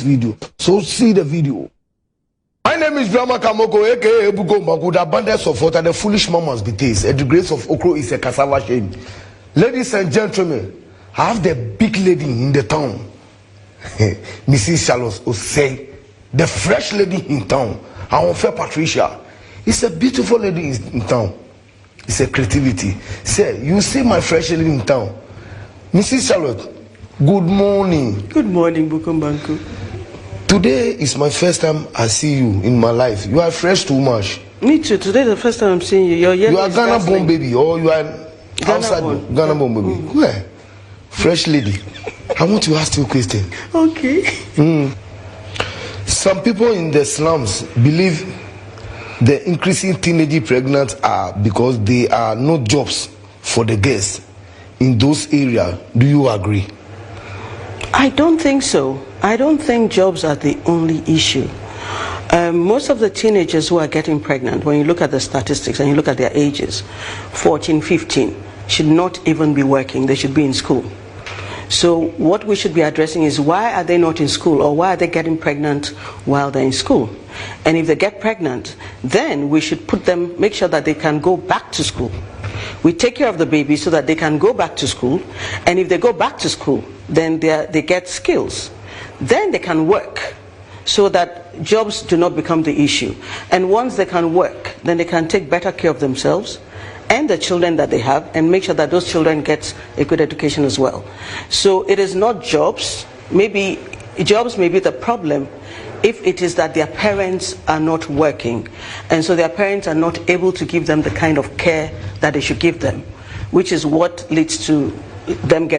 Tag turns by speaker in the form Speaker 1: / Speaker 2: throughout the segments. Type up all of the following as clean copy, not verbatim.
Speaker 1: video. So see the video. My name is Drama Kamoko, aka Bukom Bokom. The abundance of water, the foolish man must be taste. And the grace of okro is a cassava shade. Ladies and gentlemen, I have the big lady in the town, Mrs Charlotte Osei, the fresh lady in town. Our fair Patricia. It's a beautiful lady in town. It's a creativity. Say, you see my fresh lady in town. Mrs Charlotte, good morning.
Speaker 2: Good morning, Bukom Bokom.
Speaker 1: Today is my first time I see you in my life. You are fresh too much.
Speaker 2: Me too. Today is the first time I'm seeing you. You are
Speaker 1: Ghana born baby, or you are outside Ghana born baby. Where? Fresh lady. I want to ask you a question.
Speaker 2: Okay.
Speaker 1: Some people in the slums believe the increasing teenage pregnant are because there are no jobs for the girls in those areas. Do you agree?
Speaker 2: I don't think so. I don't think jobs are the only issue. Most of the teenagers who are getting pregnant, when you look at the statistics and you look at their ages, 14, 15, should not even be working. They should be in school. So what we should be addressing is, why are they not in school, or why are they getting pregnant while they're in school? And if they get pregnant, then we should make sure that they can go back to school. We take care of the baby so that they can go back to school, and if they go back to school, then they get skills. Then they can work, so that jobs do not become the issue. And once they can work, then they can take better care of themselves and the children that they have, and make sure that those children get a good education as well. So it is not jobs. Maybe jobs may be the problem if it is that their parents are not working, and so their parents are not able to give them the kind of care that they should give them, which is what leads to them getting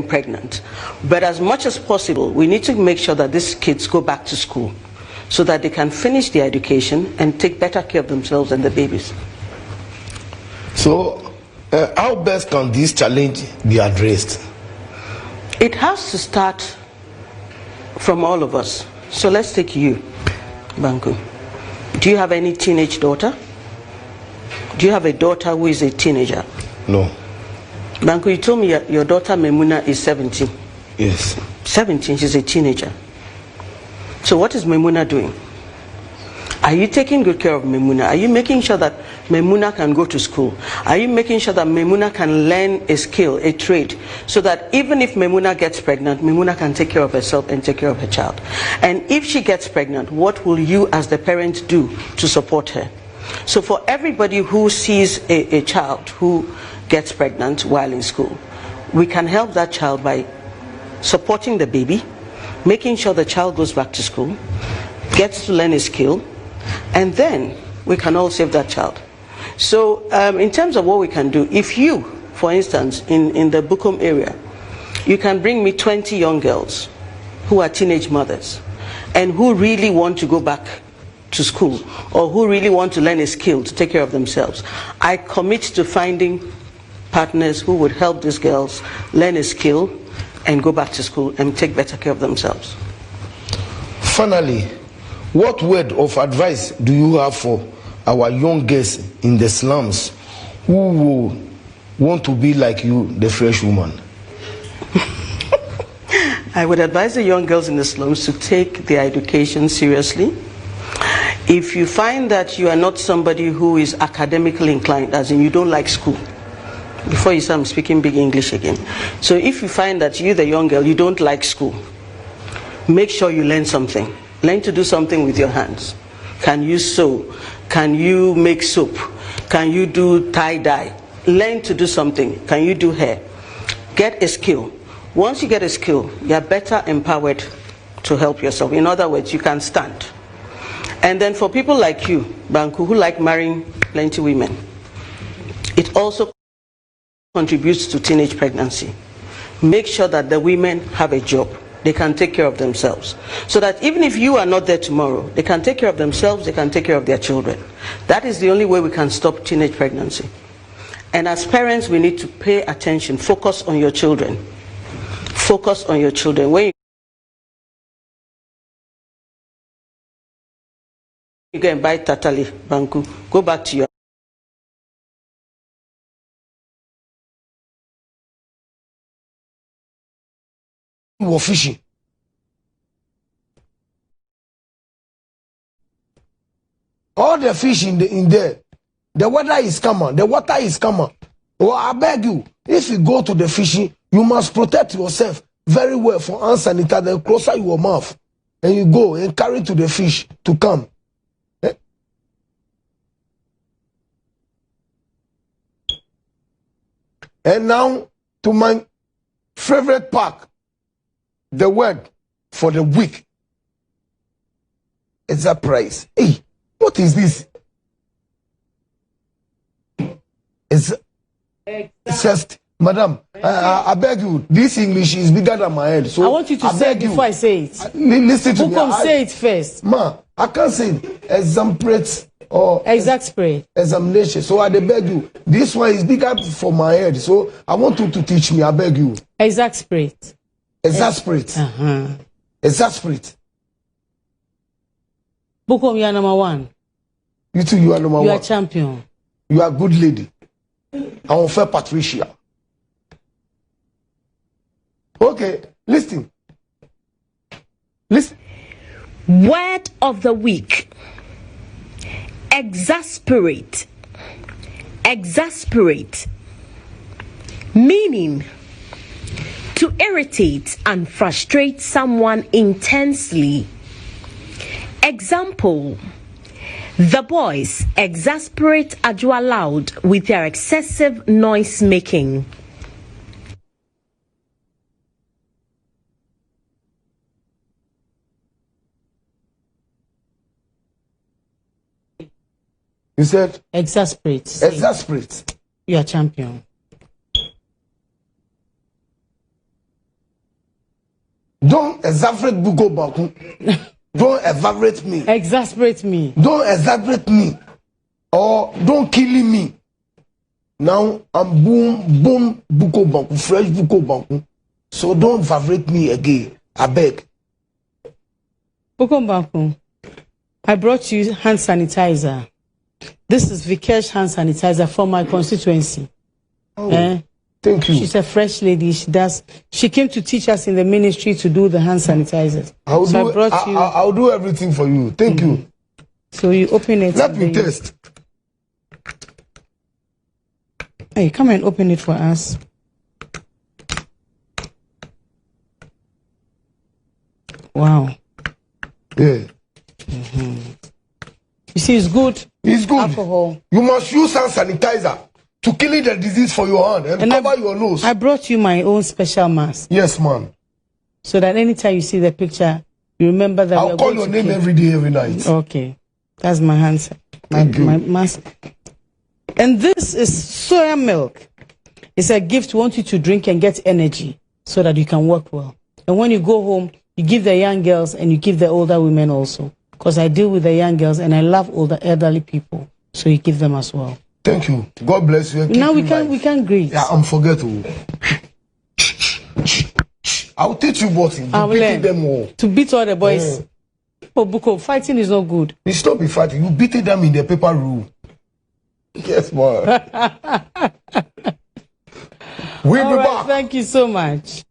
Speaker 2: pregnant. But as much as possible, we need to make sure that these kids go back to school, so that they can finish their education and take better care of themselves and the babies.
Speaker 1: So, how best can this challenge be addressed?
Speaker 2: It has to start from all of us. So let's take you, Banku. Do you have any teenage daughter? Do you have a daughter who is a teenager?
Speaker 1: No.
Speaker 2: Banku, you told me your daughter Memuna is 17.
Speaker 1: Yes.
Speaker 2: 17, she's a teenager. So what is Memuna doing? Are you taking good care of Memuna? Are you making sure that Memuna can go to school? Are you making sure that Memuna can learn a skill, a trade, so that even if Memuna gets pregnant, Memuna can take care of herself and take care of her child? And if she gets pregnant, what will you as the parent do to support her? So for everybody who sees a child who gets pregnant while in school, we can help that child by supporting the baby, making sure the child goes back to school, gets to learn a skill, and then we can all save that child. So in terms of what we can do, if you, for instance, in the Bukom area, you can bring me 20 young girls who are teenage mothers and who really want to go back to school, or who really want to learn a skill to take care of themselves, I commit to finding partners who would help these girls learn a skill and go back to school and take better care of themselves.
Speaker 1: Finally, what word of advice do you have for our young girls in the slums who will want to be like you, the fresh woman?
Speaker 2: I would advise the young girls in the slums to take their education seriously. If you find that you are not somebody who is academically inclined, as in you don't like school, before you say I'm speaking big English again. So if you find that you, the young girl, you don't like school, make sure you learn something. Learn to do something with your hands. Can you sew? Can you make soap? Can you do tie-dye? Learn to do something. Can you do hair? Get a skill. Once you get a skill, you are better empowered to help yourself. In other words, you can stand. And then for people like you, Banku, who like marrying plenty women, it also contributes to teenage pregnancy. Make sure that the women have a job. They can take care of themselves, so that even if you are not there tomorrow, they can take care of themselves, they can take care of their children. That is the only way we can stop teenage pregnancy. And as parents, we need to pay attention. Focus on your children. Focus on your children. When you You go and buy tatali, banku. Go back to your.
Speaker 1: You were fishing. All the fish in there, the water is common. The water is common. Well, I beg you, if you go to the fishing, you must protect yourself very well for hand sanitizer. The closer your mouth, and you go and carry to the fish to come. And now to my favorite part, the word for the week. It's a price. Hey, what is this? It's just, madam, I beg you, this English is bigger than my head. So
Speaker 3: I want you to say it before I say it.
Speaker 1: Listen to me.
Speaker 3: Bukom, say it first.
Speaker 1: Ma, I can't say exemplate or
Speaker 3: exasperate.
Speaker 1: Examination. So I beg you, this one is bigger for my head. So I want you to teach me. I beg you.
Speaker 3: Exasperate.
Speaker 1: Exasperate. Exasperate.
Speaker 3: Bukom, you are number one.
Speaker 1: You too, you are number one.
Speaker 3: You are champion.
Speaker 1: You are a good lady. I want fair Patricia. Okay, listen. Listen.
Speaker 4: Word of the week. Exasperate. Exasperate. Meaning to irritate and frustrate someone intensely. Example: the boys exasperate Ajua Loud with their excessive noise making.
Speaker 1: You said?
Speaker 3: Exasperate.
Speaker 1: Exasperate.
Speaker 3: You are champion.
Speaker 1: Don't exasperate Bukom Bokom. Don't evaporate me.
Speaker 3: Exasperate me.
Speaker 1: Don't exasperate me. Or don't kill me. Now I'm boom Bukom Bokom, fresh Bukom Bokom. So don't evaporate me again. I beg.
Speaker 3: Bukom Bokom, I brought you hand sanitizer. This is Vikesh hand sanitizer for my constituency.
Speaker 1: Oh, thank you.
Speaker 3: She's a fresh lady. She came to teach us in the ministry to do the hand sanitizers.
Speaker 1: I'll do everything for you. Thank you.
Speaker 3: So you open it.
Speaker 1: Let me test.
Speaker 3: Hey, come and open it for us. Wow.
Speaker 1: Yeah.
Speaker 3: You see, it's good.
Speaker 1: It's good.
Speaker 3: Alcohol.
Speaker 1: You must use hand sanitizer to kill the disease for your hand and cover your nose.
Speaker 3: I brought you my own special mask.
Speaker 1: Yes, man.
Speaker 3: So that anytime you see the picture, you remember that
Speaker 1: I'll call your name every day, every night.
Speaker 3: Okay. That's my hand. My mask. And this is soya milk. It's a gift we want you to drink and get energy so that you can work well. And when you go home, you give the young girls and you give the older women also. Because I deal with the young girls and I love all the elderly people. So you give them as well.
Speaker 1: Thank you. God bless you.
Speaker 3: Now we can greet.
Speaker 1: Yeah, I'm forgetful. I'll teach you boxing. You beat them all.
Speaker 3: To beat all the boys. Yeah. Oh, Bukom, fighting is not good.
Speaker 1: You stop be fighting. You beat them in the paper room. Yes, man. We'll be back.
Speaker 3: Thank you so much.